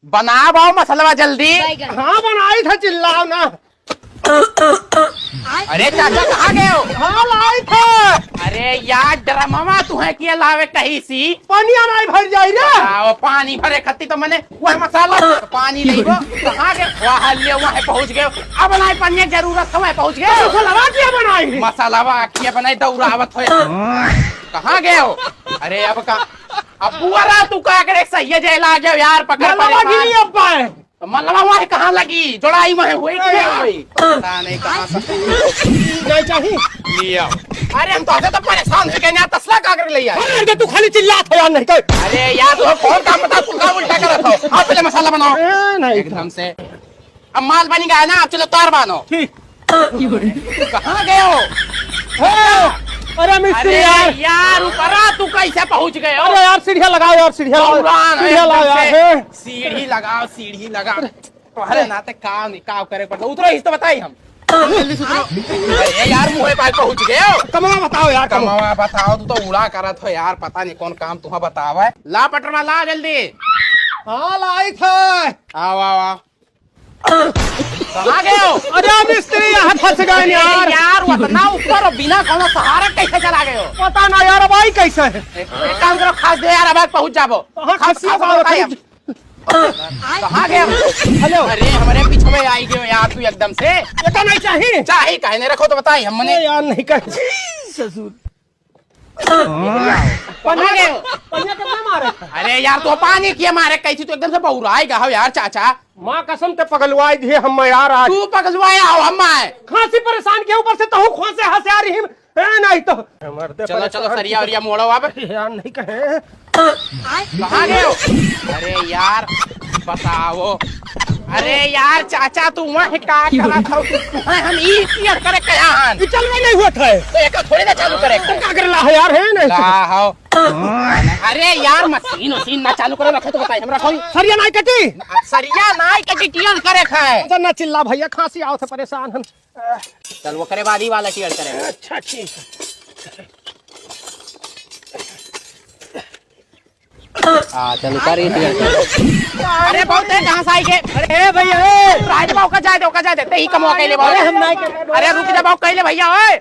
बना बाओ मसलवा जल्दी। हाँ बनाई था, चिल्लाओ ना। अरे चाचा कहाँ गए हो? हाँ लाई था। अरे यार ड्रमवा तुम्हें किया लावे कहीं सी पानी आना भर जाई ना। वो पानी भरे खत्ती तो मैंने वह मसाला पानी नहीं वो कहाँ गए? वहाँ ले वहाँ पहुँच गए। अब बनाए पानी की जरूरत है, वहाँ पहुँच गए। मसाला क्या बनाई? मसाला किया बनाई दौड़ावत हो। कहाँ गए हो? अरे अब का अब बुआरा तू का करे सही है जेला गया यार पकड़ पाए। मलवा वहाँ कहाँ लगी? जोड़ाई वहाँ हुई कि नहीं हुई? पता नहीं कहाँ से नहीं चाहिए लिया। अरे हम तो ऐसे तो परेशान हो गए यार, तसला का कर लिया। अरे तू खाली चिल्लात हो यार, नहीं कर। अरे यार तू कौन काम बता, तू काम उल्टा कर रहा था। आप पहले मसाला बनाओ नहीं एकदम से। अब माल बन गया ना, आप चलो तार बानो। ठीक। कहाँ गए हो? अरे मिस्त्री अरे यार ऊपरा तू कैसे पहुँच गए हो? अरे यार सीढ़ियाँ लगाओ यार, सीढ़ियाँ लगाओ यार। सीढ़ी लगाओ, सीढ़ी लगाओ। तुम्हारे नाते काम नहीं काम करे पड़ता। उतरो इस तो बताई हम। जल्दी से उतरो। अरे यार मुँह पास पहुँच गए हो। कमवा बताओ यार, कमावा बताओ। तू तो उड़ा करत हो यार, पता नहीं कौन काम तुम्हें बतावा है। ला पटरमा ला जल्दी। हाँ लाई था। आओ आओ आओ। कहाँ गए हो? अरे मिस्त्री यहाँ फंस गए यार। यार उतना ऊपर और बिना कोनो सहारा कैसे चला गए हो? पता ना यार, अब आई कैसे है? एक काम करो, खास दे यार, अब पहुँच जाओ। कहाँ गए? हेलो। अरे हमारे पीछे में आई गए यार तू एकदम से। ये तो नहीं चाहिए। चाहे कहने रखो तो बताई हमने यार नहीं कर ससुर। कहाँ गए? पनिया कितना मारे? अरे यार तो पानी किए मारे कैसी तो एकदम से बहुराएगा हो यार चाचा। माँ कसम ते पगलवाई दी हम यार आज। तू पगलवाया हो हम आए। खांसी परेशान के ऊपर से तो हूँ खोसे हंसे आ रही है नहीं तो। चलो चलो सरिया वरिया मोड़ो अब। यार नहीं कहे। कहाँ गए हो? अरे यार बताओ। अरे यार चाचा तू वहाँ क्या करा था? हम ई करे कहाँ? चल नहीं हुआ था तो एक थोड़ी ना चालू करे। क्या कर रहा है यार? है नहीं हो। अरे यार मशीन वशीन ना चालू करे रखे तो बताइए हम रखो। सरिया नहीं कटी। सरिया नाई कटी टियर करे खाए। अच्छा ना चिल्ला भैया, खांसी आओ थे परेशान हम। चल वो करे बादी वाला टियर करे। अच्छा ठीक है। चलो कर अरे बहुत है कहाँ से आई के? अरे भैया राज बाबू का जाए दे ही कमवा के ले बाबू। हम नहीं। अरे रुक जा बाबू कहले भैया ओए।